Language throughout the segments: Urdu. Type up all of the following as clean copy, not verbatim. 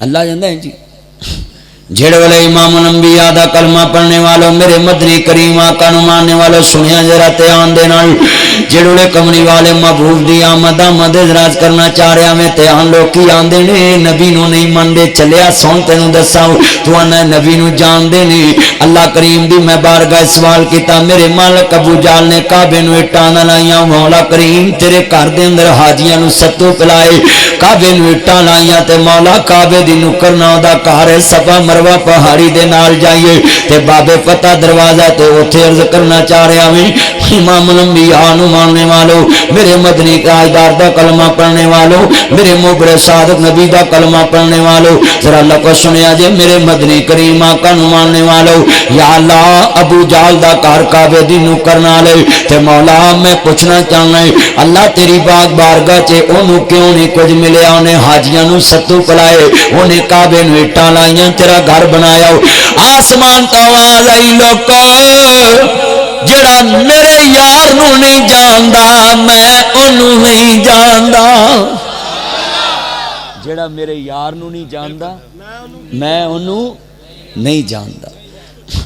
اللہ جاندا ہے جی جڑے والے امام الانبیاء دا کلمہ پڑھنے والوں میرے مدنی کریم آقا نو ماننے والوں سنیا ذرا دھیان دے نال جڑے والے کملی والے محبوب دی آمد اعتراض کرنا چاہ رہا میں دھیان لوکی آندے نے نبی نو نہیں مندے چلیا سن تینوں دساں تو آنا نبی نو جان دے نے اللہ کریم دی میں بارگاہ سوال کیتا میرے مالک ابو جال نے کعبے نو اٹاں نہ لائیاں مولا کریم تیرے گھر دے اندر حاجیاں نو ستو پلائے کعبے نو اٹاں لائیاں تے مولا کعبے دی نکر نہ دا گھر ہے صفا مروا پہاڑی دے نال جائیے تے بابے فتح دروازہ تے اوتھے عرض کرنا چاہ رہا میں امام الانبیاء نو ماننے والوں میرے مدنی تاجدار دا کلمہ پڑھنے والوں میرے مبر صادق نبی دا کلمہ پڑھنے والوں ذرا اللہ کو سنیا جے میرے مدنی کریم آقا نو ماننے والوں یا اللہ ابو جال دا کار کعبے دی نکر نال تے مولا میں پوچھنا چاہنا ہے اللہ تیری باغ بارگاہ چے اونوں کیوں نہیں کچھ ملیا انہیں حاجیاں نو ستو پلائے انہیں کعبے نو اٹاں لائیاں تیرا گھر بنایا آسمان تو آواز آئی لوکو جڑا میرے یار نو نہیں جاندا میں انہوں نہیں جاندا جڑا میرے یار نو نہیں جاندا میں انہوں نہیں جاندا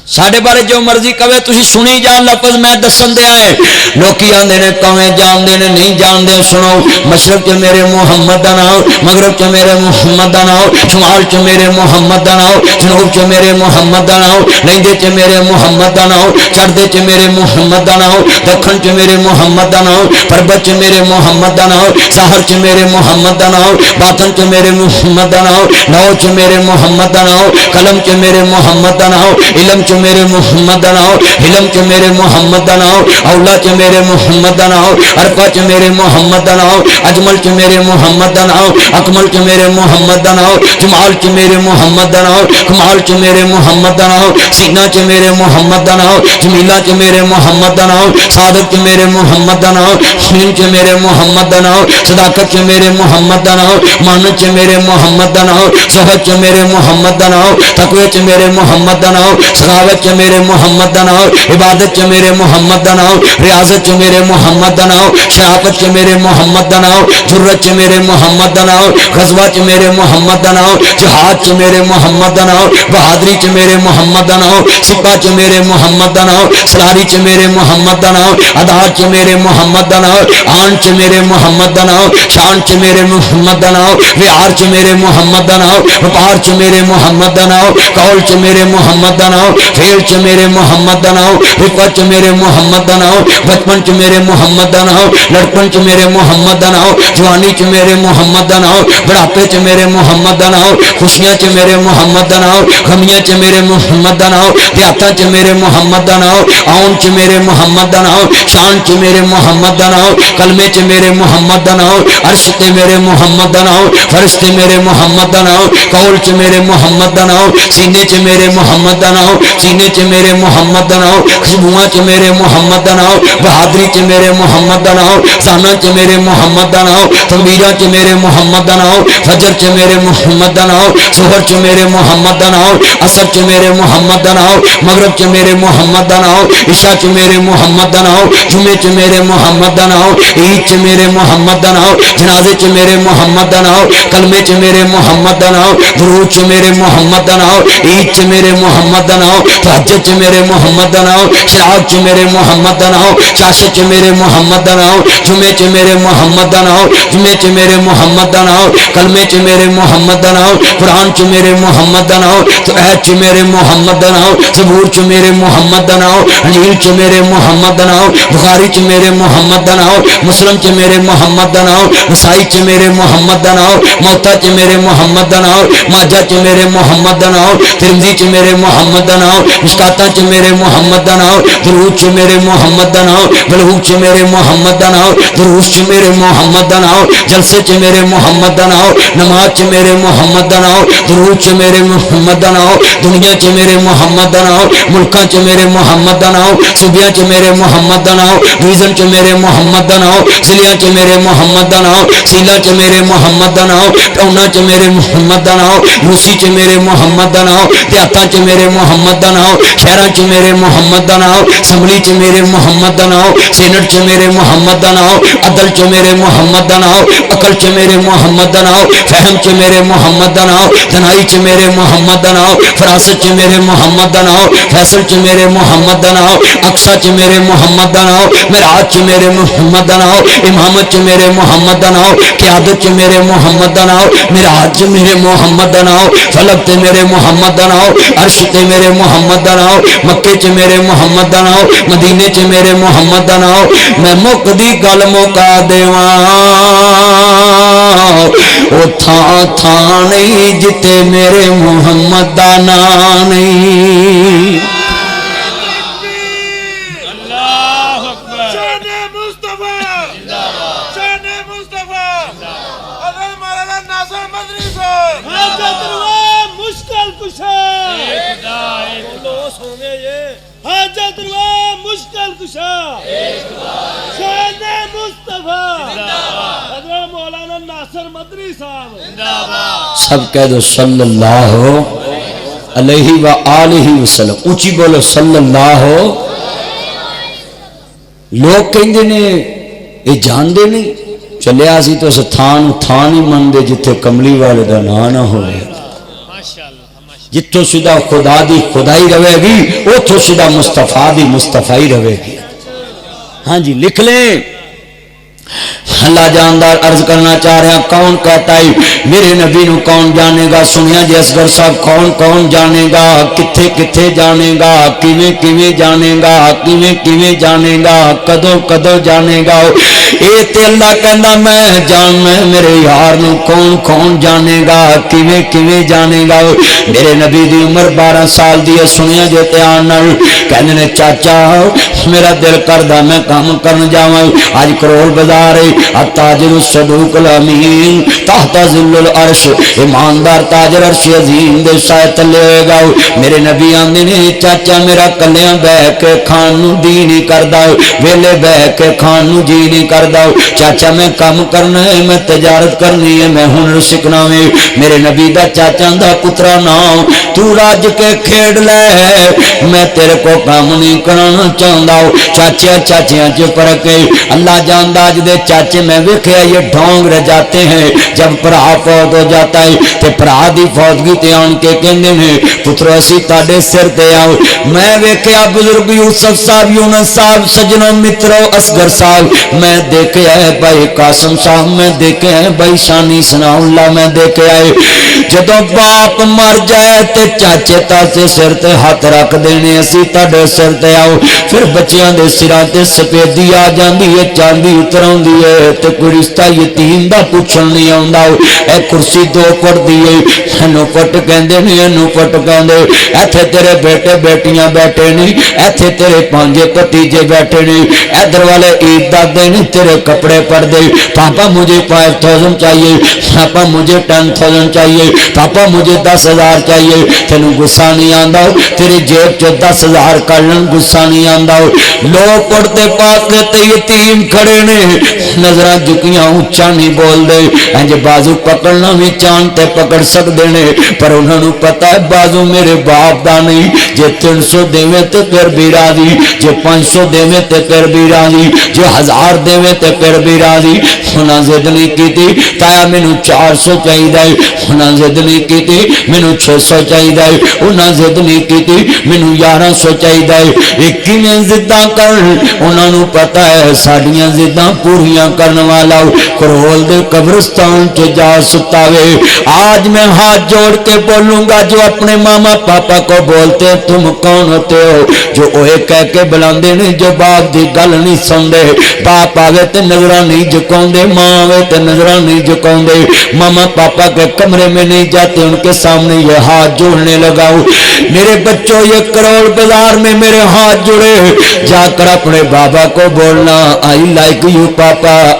ساڈے بارے جو مرضی کہے تسی سنی جان لفظ میں دسن دے آئے لوکی آندے نے کہیں جاندے نے نہیں جاندے سنو مشرق چ میرے محمد دا نام مغرب چ میرے محمد دا نام شمال چ میرے محمد دا نام جنوب چ میرے محمد دا نام لہندے چ میرے محمد دا نام چڑھدے چ میرے محمد دا نام دکھن چ میرے محمد دا نام پربت چ میرے محمد دا نام سحر چ میرے محمد دا نام باطن چ میرے محمد دا نام نو چ میرے محمد دا نام قلم چ میرے محمد دا نام علم چ میرے محمد دا نام علم چ میرے محمد دا نام اولا چ میرے محمد دا نام عرفہ چ میرے محمد دا نام اجمل چ میرے محمد دا نام اکمل چ میرے محمد دا نام جمال چ میرے محمد دا نام کمال چ میرے محمد دا نام سینہ چ میرے محمد دا نام جمیلہ چ میرے محمد دا نام صادق چ میرے محمد دا نام شین چ میرے محمد دا نام صداقت چ میرے محمد دا نام مانت چ میرے محمد دا نام صحبت چ میرے محمد دا نام تقوی چ میرے محمد دا نام سخاوت چ میرے محمد دا نام عبادت چ میرے محمد دا نام ریاضت چ میرے محمد دا نام شرافت چ میرے محمد دا نام جرت چ میرے محمد دا نام غزوہ چ میرے محمد دا نام جہاد چ میرے محمد دا نام بہادری چ میرے محمد دا نام سپاہ چ میرے محمد دا نام سلاری چ میرے محمد دا نام عدالت چ میرے محمد دا نام آن چ میرے محمد دا نام شان چ میرے محمد دا نام ویار چ میرے محمد دا نام وپار چ میرے محمد دا نام قول چ میرے محمد دا نام فیل چ میرے محمد دا نام رفت چ میرے محمد دا نام بچپن چ میرے محمد دا نام لڑپن چ میرے محمد دا نام جوانی چ میرے محمد دا نام بڑھاپے چ میرے محمد دا نام خوشیاں چ میرے محمد دا نام غمیاں چ میرے محمد دا نام دیاتاں چ میرے محمد دا نام آن چ میرے محمد دا نام شان چ میرے محمد دا نام کلمے چ میرے محمد دا نام عرش تے میرے محمد دا نام فرشتے میرے محمد دا نام قول چ میرے محمد دا نام سینے چ میرے محمد دا نام سینے چ میرے محمد دا نام خوشبواں چ میرے محمد دا نام بہادری چ میرے محمد دا نام زانا چ میرے محمد دا نام تنویرہ چ میرے محمد دا نام فجر چ میرے محمد دا نام ظہر چ میرے محمد دا نام عصر چ میرے محمد دا نام مغرب چ میرے محمد دا نام عشاء چ میرے محمد دا نام جمعے چ میرے محمد دا نام عید چ میرے محمد دا نام جنازے چ میرے محمد دا نام کلمے چ میرے محمد دا نام درود چ میرے محمد دا نام عید چ میرے محمد دا نام تہجد چ میرے محمد دا نام شراق چ میرے محمد دا نام چاشت چ میرے محمد دا نام جمعے چ میرے محمد دا نام جمعے چ میرے محمد دا نام کلمے چ میرے محمد دا نام قرآن چ میرے محمد دا نام عہد چ میرے محمد دا نام زبور چ میرے محمد دا نام انجیل چ میرے محمد دا نام بخاری چ میرے محمد دا نام مسلم چ میرے محمد دا نام نسائی چ میرے محمد دا نام موتا چ میرے محمد دا نام ماجہ چ میرے محمد دا نام ترمذی چ میرے محمد دا نام مشکاتاں چ میرے محمد دا نام درود چ میرے محمد دا نام بلوغ چ میرے محمد دا نام دروس چ میرے محمد دا نام جلسے چ میرے محمد دا نام نماز چ میرے محمد دا نام درود چ میرے محمد دا نام دنیا چ میرے محمد دا نام ملکاں چ میرے محمد دا نام صوبیاں چ میرے محمد دا نام ڈویژن چ میرے محمد دا نام ضلعاں چ میرے محمد دا نام سیلا چ میرے محمد دا نام ٹونا چ میرے محمد دا نام روسی چ میرے محمد دا نام دیہاتاں چ میرے محمد دا دا نام، شہراں چ میرے محمد دا نام، اسمبلی چ میرے محمد دا نام، سینٹ چ میرے محمد دا نام، عدل چ میرے محمد دا نام، عقل چ میرے محمد دا نام، فہم چ میرے محمد دا نام، دنائی چ میرے محمد دا نام، فراست چ میرے محمد دا نام، فیصل چ میرے محمد دا نام، اقصا چ میرے محمد دا نام، معراج چ میرے محمد دا نام، امامت چ میرے محمد دا نام، قیادت چ میرے محمد دا نام، معراج چ میرے محمد دا نام، فلک تے میرے محمد دا نام، عرش تے میرے محمد دا نام، مکے چ میرے محمد دا نام، مدینے چ میرے محمد دا نام۔ میں مک دی گل مکا دیواں او تھاں تھاں نہیں جتے میرے محمد دا نام نہیں۔ سب کہہ دو صلی اللہ علیہ وآلہ وسلم، اونچی بولو صلی اللہ۔ لوگ کہندے نے یہ جاندے نہیں، چلے آسی تو اس تھان تھان ہی مندے جتے کملی والے دا نا نہ ہوئے، جتوں سدھا خدا دی خدائی رہے گی اتوں سدھا مصطفیٰ دی مصطفیٰ رہے گی۔ ہاں جی لکھ لیں، اللہ جاندار عرض کرنا چاہ رہا کون کہتا ہے میرے نبی نو کون جانے گا؟ سنیا جی اصغر صاحب کون کون جانے گا؟ کتھے کتھے جانے گا؟ کیویں کیویں جانے گا؟ کیویں کیویں جانے گا؟ کدوں کدوں جانے گا؟ اے تے اللہ کہندا میں جاننا میرے یار نو کون کون جانے گا؟ کیویں کیویں جانے گا؟ میرے نبی دی عمر 12 سال دی ہے، سنیا جی دھیان نال، کہندے نے چاچا میرا دل کردا میں کام کرن جاواں، اج کروڑ بازار التاجر الصدوق الامین تحت ظل العرش، ایماندار تاجر عرش عظیم دے سائے تلے گا۔ میرے نبی آندے نے چاچا میرا کلیاں بہ کے کھان نو جی نہیں کردا، ویلے بہ کے کھان نو جی نہیں کردا، چاچا میں کام کرنا ہے، میں تجارت کرنی ہے، میں ہنر سیکھنا ہے۔ میرے نبی دا چاچا دا پترا نام تو راج کے کھیڈ لے، میں تیرے کو کام نہیں کرانا چاہندا۔ چاچا چاچیاں چ فرق ہے، اللہ جاندا دے چاچے میں ویکھیا یہ ڈھونگ رہ جاتے ہیں، جب پرا فوت ہو جاتا ہے تے پرا دی فوتگی تے آن کے کہندے نے پترو اسی تاڈے سر تے آؤ۔ میں ویکھیا بزرگ یوسف صاحب، یونس صاحب، سجنوں مترو، اصغر صاحب، میں دیکھیا ہے بھائی قاسم صاحب، میں دیکھیا ہے بھائی شانی ثناء اللہ، میں دیکھیا ہے جدوں باپ مر جائے تے چاچے تاسے سر تے ہاتھ رکھ دینے اسی تاڈے سر تے آؤ، پھر بچیاں دے سراں تے سفیدی آ جاندی ہے، چاندی اتر آندی ہے تے کوئی رشتہ یتیم دا پوچھن نہیں آندا۔ اے کرسی دو پٹ دی ہے، اینو پٹ کہندے نے، اینو پٹ کہندے، ایتھے تیرے بیٹے بیٹیاں بیٹھے نہیں، ایتھے تیرے پانجے بھتیجے بیٹھے نہیں، ادھر والے عید دا دن تیرے کپڑے پڑ دے، پاپا مجھے 5000 چاہیے، پاپا مجھے 10000 چاہیے، پاپا مجھے 10000 چاہیے، تینوں غصہ نہیں آندا؟ تیری جیب چ 10000 کڈن غصہ نہیں آندا؟ لوگ پڑتے پاس لیتے یتیم کھڑے نے، نظراں جھکیاں اونچا نہیں بول دے، انج بازو پکڑنا بھی چاند تے پکڑ سکدے نے، پر انہاں نوں پتہ ہے بازو میرے باپ دا نہیں، جے 300 دیویں تے پھر بھی راضی، جے 500 دیویں تے پھر بھی راضی، جے 1000 دیویں تے پھر بھی راضی۔ انہاں ضد نہیں کیتی تایا مینوں 400 چاہیدا ہے، انہاں ضد نہیں کیتی مینوں 600 چاہیدا ہے، انہاں ضد نہیں کیتی مینوں 1100 چاہیدا ہے۔ ایک کیویں ضداں کرن، انہاں نوں پتہ ہے ساڈیاں ضداں پوریاں کرن والا کرول دے قبرستان چ جا ستا وے۔ آج میں ہاتھ جوڑ کے بولوں گا جو اپنے ماما پاپا کو بولتے تم کون ہوتے ہو، جو اوے کہہ کے بلاندے نے، جو باپ دی گل نہیں سندے، باپ آوے تے نظراں نہیں جھکاوندے، ماں آوے تے نظراں نہیں جھکاوندے، ماما پاپا کے کمرے میں نہیں جاتے، ان کے سامنے یہ ہاتھ جوڑنے لگاؤ۔ میرے بچوں یہ کروڑ بازار میں میرے ہاتھ جڑے، جا کر اپنے بابا کو بولنا آئی لائک یو پاپا،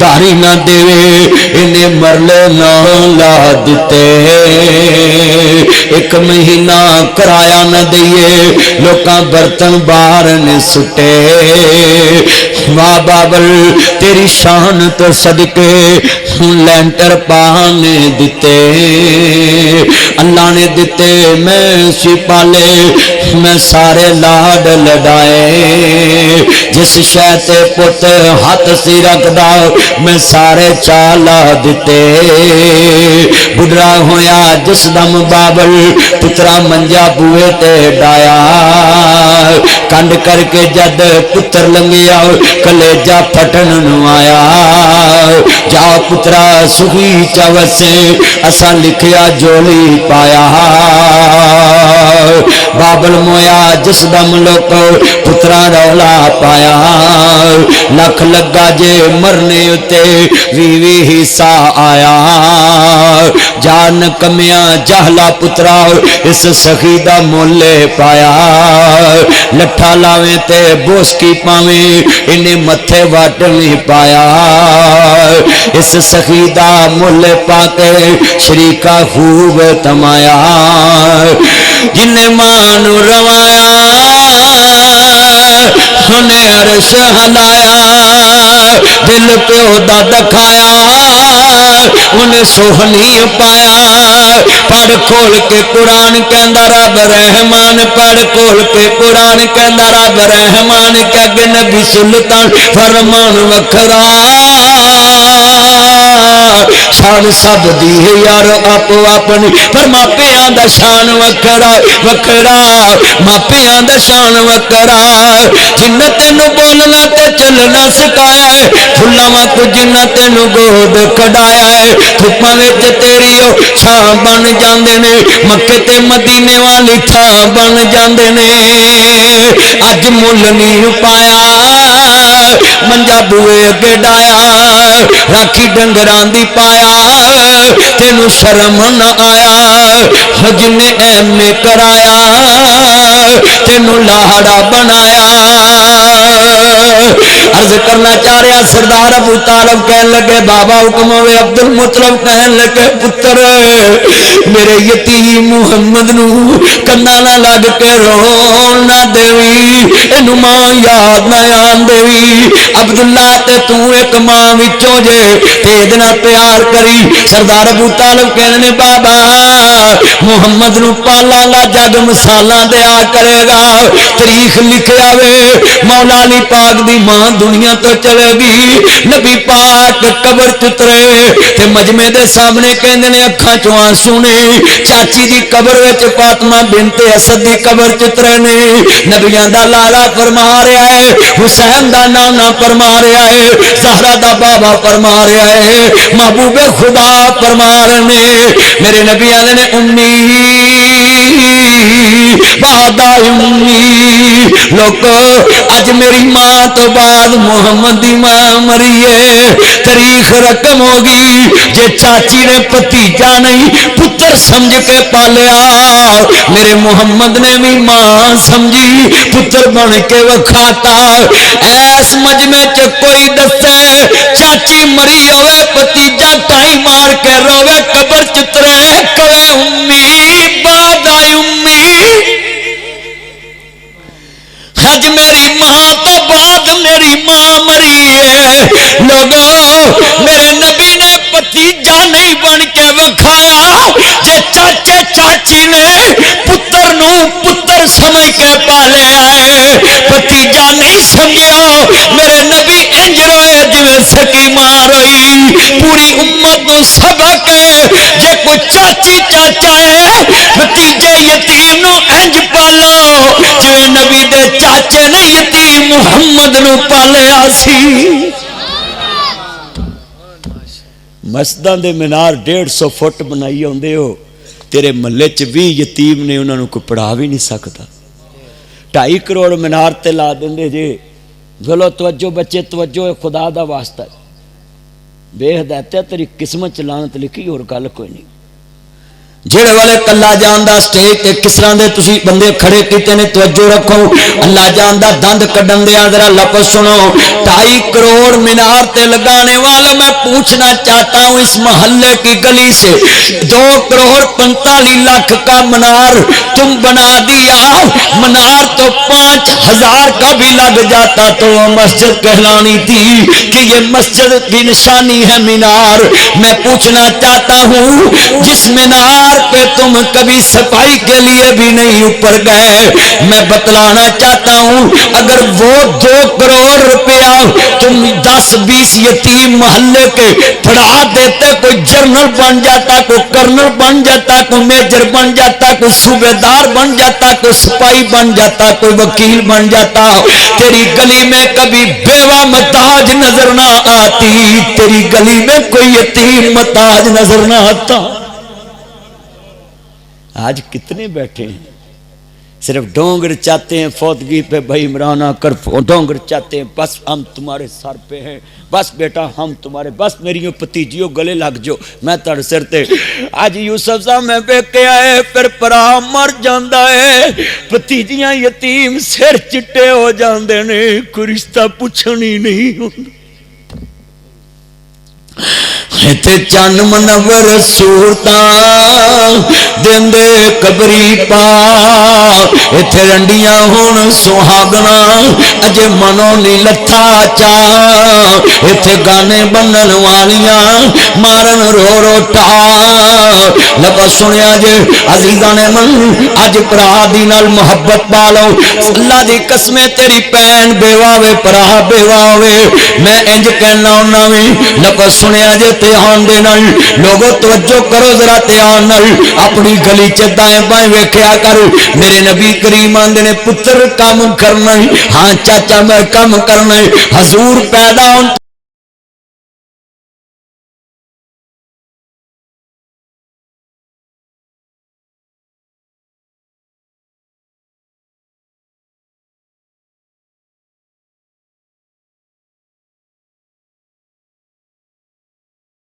داری نہ دے انہیں مرلے نہ لا دیتے ایک مہینہ کرایہ نہ دئیے لوکاں برتن باہر نے سٹے واہ بابل تیری شان تو صدقے لینٹر پانے دیتے اللہ نے دیتے میں سی پالے میں سارے لاڈ لڈائے جس شہتے پت ہاتھ سی رکھدا میں سارے چالا دیتے بڑھا ہویا جس دم بابل پترا منجا بوئے تے ڈایا کنڈ کر کے جد پتر لنگیا کلیجا پھٹن نو آیا جا پترا سخی چوسے اسا لکھیا جولی پایا بابل مویا جس دم لوگ پترا رولا پایا لکھ لگا جے مرنے اتے وی حصہ آیا جان کمیا جہلا پترا اس سخی دا مولے پایا لٹھا لاویں تے بوسکی پاویں انہیں متھے واٹ نہیں پایا اس سخی دا مولے پا کے شریکہ خوب تمایا جنہیں مانو روایا انہیں عرش ہلایا دل پیو دا دکھایا انہیں سوہنی پایا پڑھ کھول کے قرآن کہندا رب رحمان پڑھ کھول کے قرآن کہندا رب رحمان کہ اگے نبی سلطان فرمان وکھرا شان سب دی ہے یار آپ اپنی پر ماپیاں دا شان وکھرا وکھرا ماپیاں دا شان وکھرا جنہ تینو بولنا تے چلنا سکھایا ہے پھلاواں کو جنہ تینو گود کھڈایا ہے دھوپاں وچ تیری او چھاں بن جاندے نے مکے تے مدینے والی تھاں بن جاندے نے اج مل نہیں پایا منجا بوئے اگے ڈایا راکھی ڈنگراں دی پایا تینو شرم نہ آیا جن نے ایمے کرایا تینو لاڑا بنایا عرض کرنا چاہ رہا سردار ابو طالب کہن لگے بابا حکم ہوئے عبد المطلب کہن لگے پتر میرے یتیم محمد نو کنا نہ لگ کے رون نہ دیوی اینو ماں یاد نہ آن دیوی عبداللہ تے تو ایک ماں وچوں جے تیدنا پیار کری سردار ابو طالب کہنے بابا محمد نو پالا گا جگ مسالاں دیا کرے گا تاریخ لکھیا وے مولا علی پاک دی ماں دنیا تو چلے گی نبی پاک قبر چترے تے مجمع دے سامنے کہندے نے اکھاں چوں آنسو نے چاچی دی قبر وچ فاطمہ بنت اسد دی قبر چترے نے نبیاں دا لالا فرما رہا ہے حسین دا نانا فرما رہا ہے زہرا دا بابا فرما رہا ہے محبوب خدا فرما رہے نے میرے نبی آدھے نے امی بادہ امی لوگ اج میری ماں تو بعد محمد دی ماں مری ہے تاریخ رقم ہوگی جے چاچی نے پتیجا نہیں پتر سمجھ کے پالیا میرے محمد نے بھی ماں سمجھی پتر بن کے وکھاتا ایس مجمع چ کوئی دسے چاچی مری ہوئے پتیجا ٹائی مار کے روے قبر چترے کوے امی بادہ امی حج میری ماں تو بعد میری ماں مری ہے لوگوں میرے نبی نے پتیجا نہیں بن کے وکھایا جے چاچے چاچی نے پتر نو پتر سمجھ کے پالے آئے پتیجا نہیں سمجھا میرے نبی انج روئے جویں سکی ماں روئی پوری امت نو سبق جے کوئی چاچی چاچا ہے بتیجے یتیم نو انج پالو جویں نبی دے چاچے نے یتیم محمد نو پالیا سی مسجداں دے مینار 150 فٹ بنائی ہوندے ہو تیرے محلے چ 20 یتیم نے انہاں نو کوئی پڑھا بھی نہیں سکتا 2.5 کروڑ مینار تے لا دیندے جے بولو توجہ بچے توجہ خدا دا واسطہ بے ہدایت تیری قسمت چ لعنت لکھی اور گل کوئی نہیں جڑے والے کلا جان دا سٹیج تے کس طرح دے تسی بندے کھڑے کیتے نے توجہ رکھو اللہ جان دا دند کڈن دے ذرا لفظ سنو 2.5 کروڑ مینار تے لگانے والے میں پوچھنا چاہتا ہوں اس محلے کی گلی سے 2 کروڑ 45 لاکھ کا منار تم بنا دیا منار تو 5000 کا بھی لگ جاتا تو وہ مسجد کہلانی تھی کہ یہ مسجد کی نشانی ہے مینار میں پوچھنا چاہتا ہوں جس مینار پہ تم کبھی صفائی کے لیے بھی نہیں اوپر گئے میں بتلانا چاہتا ہوں اگر وہ 2 کروڑ روپیہ تم 10-20 یتیم محلے کے پڑھا دیتے کوئی جنرل بن جاتا کوئی کرنل بن جاتا کوئی میجر بن جاتا کوئی صوبے دار بن جاتا کوئی سپاہی بن جاتا کوئی وکیل بن جاتا تیری گلی میں کبھی بیوہ محتاج نظر نہ آتی تیری گلی میں کوئی یتیم محتاج نظر نہ آتا آج کتنے بیٹھے ہیں صرف ڈونگر چاہتے ہیں فوتگی پہ بھائی عمران کر ڈونگر چاہتے ہیں بس ہم تمہارے سر پہ ہیں بس بیٹا ہم تمہارے بس میری پتیجیوں گلے لگ جو میں تڑ سر تے آج یوسف صاحب میں بے کے آئے پھر پرا مر جاندہ ہے پتیجیاں یتیم سر چٹے ہو جاندے نے کوئی رشتہ پوچھنی نہیں ہوندہ تے چن منور صورتاں دیندے قبری پا ایتھے رنڈیاں ہون سہاگنا اجے منو نہیں لتھا چا ایتھے گانے بنن والیاں مارن رو رو ٹا لفظ سنیا جے عزیزاں نے من اج پرا دی نال محبت پالو اللہ دی قسمیں تیری پین بیواوے پرا بیواوے میں انج کہنا ہونا وی لفظ سنیا جے تیان دے نال لوگوں توجہ کرو ذرا تیان نال اپنی گلی چ دائیں بائیں ویکھیا کر میرے نبی کریم آندے نے پتر کام کرنا ہاں چاچا میں کام کرنا حضور پیدا